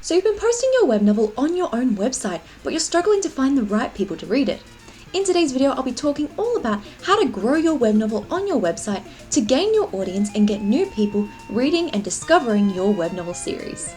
So you've been posting your web novel on your own website, but you're struggling to find the right people to read it. In today's video, I'll be talking all about how to grow your web novel on your website to gain your audience and get new people reading and discovering your web novel series.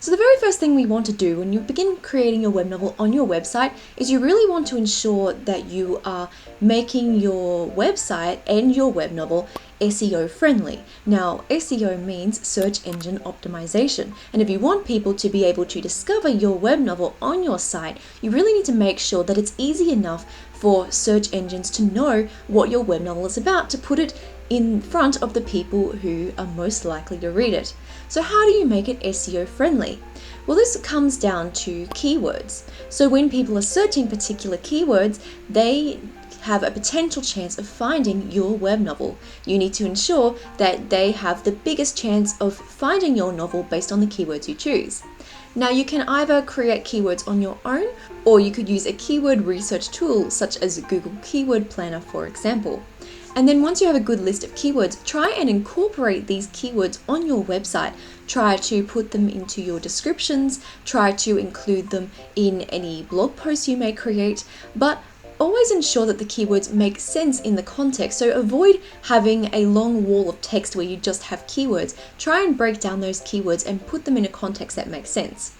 So the very first thing we want to do when you begin creating your web novel on your website is you really want to ensure that you are making your website and your web novel SEO friendly. Now, SEO means search engine optimization. And if you want people to be able to discover your web novel on your site, you really need to make sure that it's easy enough for search engines to know what your web novel is about, to put it in front of the people who are most likely to read it. So how do you make it SEO friendly? Well, this comes down to keywords. So when people are searching particular keywords, they have a potential chance of finding your web novel. You need to ensure that they have the biggest chance of finding your novel based on the keywords you choose. Now, you can either create keywords on your own, or you could use a keyword research tool such as Google Keyword Planner, for example. And then once you have a good list of keywords, try and incorporate these keywords on your website. Try to put them into your descriptions, try to include them in any blog posts you may create, but always ensure that the keywords make sense in the context. So avoid having a long wall of text where you just have keywords. Try and break down those keywords and put them in a context that makes sense.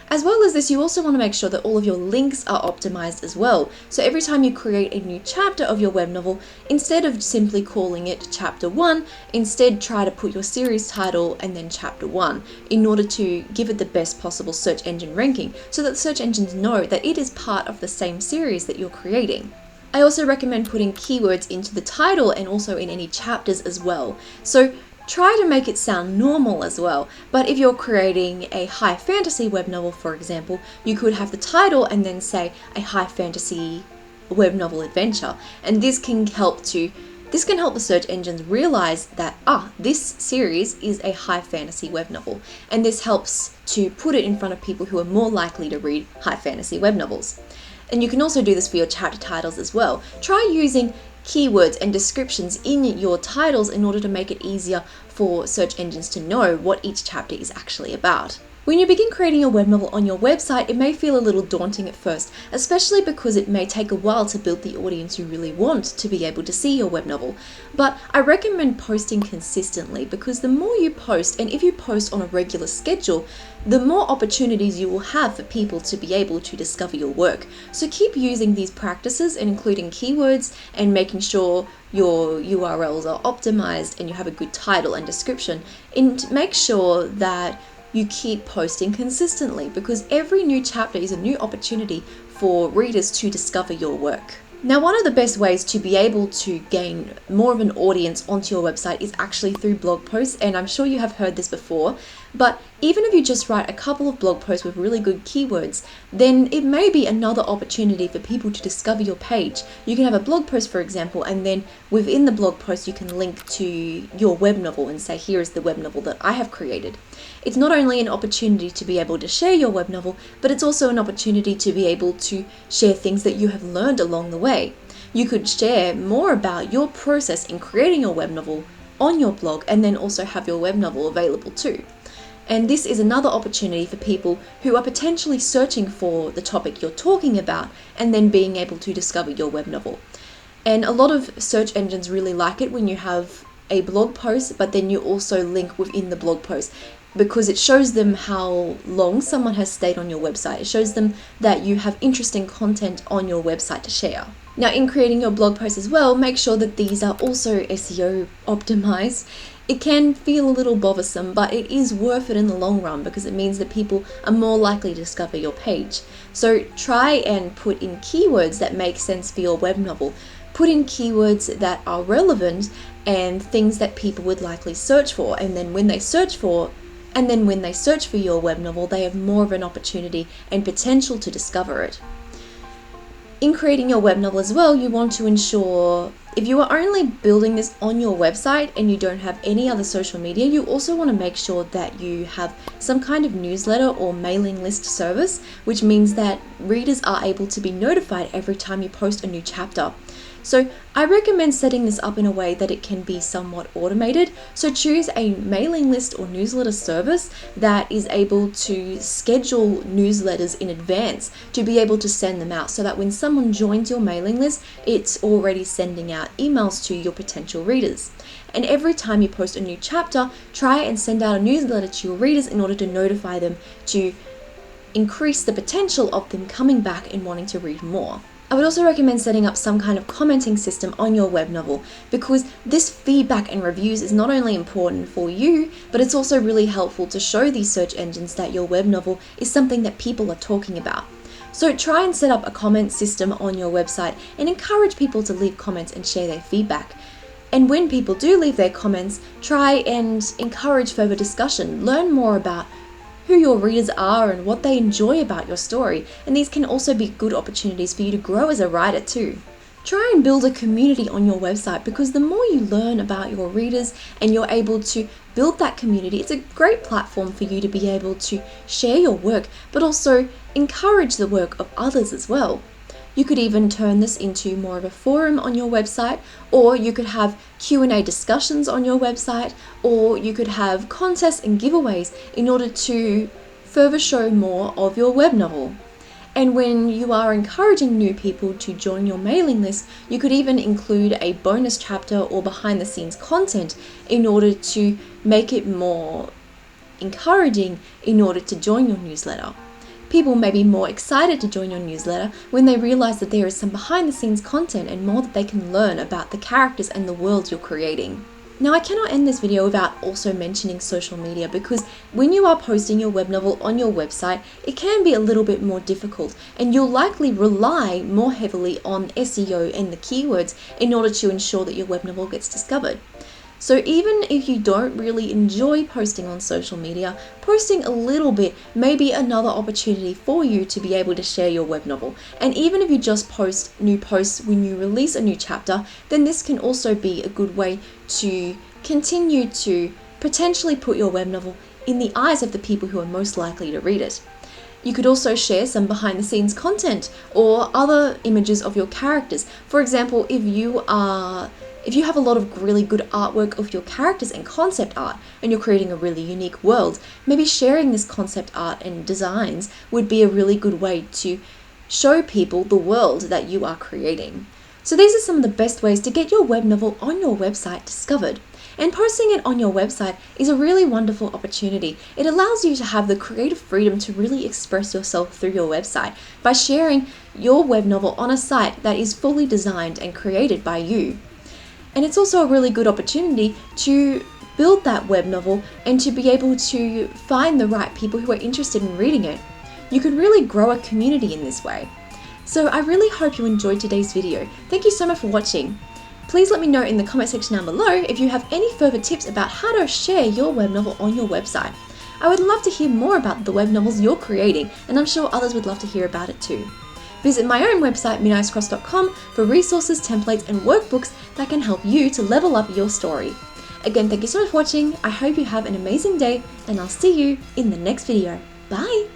As well as this, you also want to make sure that all of your links are optimized as well. So every time you create a new chapter of your web novel, instead of simply calling it chapter 1, instead try to put your series title and then chapter 1 in order to give it the best possible search engine ranking, so that the search engines know that it is part of the same series that you're creating. I also recommend putting keywords into the title and also in any chapters as well. So try to make it sound normal as well, but if you're creating a high fantasy web novel, for example, you could have the title and then say a high fantasy web novel adventure, and this can help the search engines realize that this series is a high fantasy web novel, and this helps to put it in front of people who are more likely to read high fantasy web novels. And you can also do this for your chapter titles as well. Try using keywords and descriptions in your titles in order to make it easier for search engines to know what each chapter is actually about. When you begin creating a web novel on your website, it may feel a little daunting at first, especially because it may take a while to build the audience you really want to be able to see your web novel. But I recommend posting consistently, because the more you post, and if you post on a regular schedule, the more opportunities you will have for people to be able to discover your work. So keep using these practices, including keywords and making sure your URLs are optimized and you have a good title and description, and make sure that you keep posting consistently, because every new chapter is a new opportunity for readers to discover your work. Now, one of the best ways to be able to gain more of an audience onto your website is actually through blog posts, and I'm sure you have heard this before, but even if you just write a couple of blog posts with really good keywords, then it may be another opportunity for people to discover your page. You can have a blog post, for example, and then within the blog post you can link to your web novel and say, here is the web novel that I have created. It's not only an opportunity to be able to share your web novel, but it's also an opportunity to be able to share things that you have learned along the way. You could share more about your process in creating your web novel on your blog, and then also have your web novel available too. And this is another opportunity for people who are potentially searching for the topic you're talking about, and then being able to discover your web novel. And a lot of search engines really like it when you have a blog post, but then you also link within the blog post, because it shows them how long someone has stayed on your website. It shows them that you have interesting content on your website to share. Now, in creating your blog posts as well, make sure that these are also SEO optimized. It can feel a little bothersome, but it is worth it in the long run, because it means that people are more likely to discover your page. So try and put in keywords that make sense for your web novel. Put in keywords that are relevant and things that people would likely search for, and then when they search for your web novel, they have more of an opportunity and potential to discover it. In creating your web novel as well, you want to ensure, if you are only building this on your website and you don't have any other social media, you also want to make sure that you have some kind of newsletter or mailing list service, which means that readers are able to be notified every time you post a new chapter. So I recommend setting this up in a way that it can be somewhat automated. So choose a mailing list or newsletter service that is able to schedule newsletters in advance to be able to send them out, so that when someone joins your mailing list, it's already sending out emails to your potential readers. And every time you post a new chapter, try and send out a newsletter to your readers in order to notify them, to increase the potential of them coming back and wanting to read more. I would also recommend setting up some kind of commenting system on your web novel, because this feedback and reviews is not only important for you, but it's also really helpful to show these search engines that your web novel is something that people are talking about. So try and set up a comment system on your website and encourage people to leave comments and share their feedback. And when people do leave their comments, try and encourage further discussion. Learn more about who your readers are and what they enjoy about your story, and these can also be good opportunities for you to grow as a writer too. Try and build a community on your website, because the more you learn about your readers and you're able to build that community, it's a great platform for you to be able to share your work, but also encourage the work of others as well. You could even turn this into more of a forum on your website, or you could have Q&A discussions on your website, or you could have contests and giveaways in order to further show more of your web novel. And when you are encouraging new people to join your mailing list, you could even include a bonus chapter or behind the scenes content in order to make it more encouraging in order to join your newsletter. People may be more excited to join your newsletter when they realize that there is some behind the scenes content and more that they can learn about the characters and the world you're creating. Now, I cannot end this video without also mentioning social media, because when you are posting your web novel on your website, it can be a little bit more difficult, and you'll likely rely more heavily on SEO and the keywords in order to ensure that your web novel gets discovered. So even if you don't really enjoy posting on social media, posting a little bit may be another opportunity for you to be able to share your web novel. And even if you just post new posts when you release a new chapter, then this can also be a good way to continue to potentially put your web novel in the eyes of the people who are most likely to read it. You could also share some behind the scenes content or other images of your characters. For example, if you have a lot of really good artwork of your characters and concept art, and you're creating a really unique world, maybe sharing this concept art and designs would be a really good way to show people the world that you are creating. So these are some of the best ways to get your web novel on your website discovered. And posting it on your website is a really wonderful opportunity. It allows you to have the creative freedom to really express yourself through your website by sharing your web novel on a site that is fully designed and created by you. And it's also a really good opportunity to build that web novel and to be able to find the right people who are interested in reading it. You can really grow a community in this way. So I really hope you enjoyed today's video. Thank you so much for watching. Please let me know in the comment section down below if you have any further tips about how to share your web novel on your website. I would love to hear more about the web novels you're creating, and I'm sure others would love to hear about it too. Visit my own website, midnicecross.com, for resources, templates, and workbooks that can help you to level up your story. Again, thank you so much for watching. I hope you have an amazing day, and I'll see you in the next video. Bye!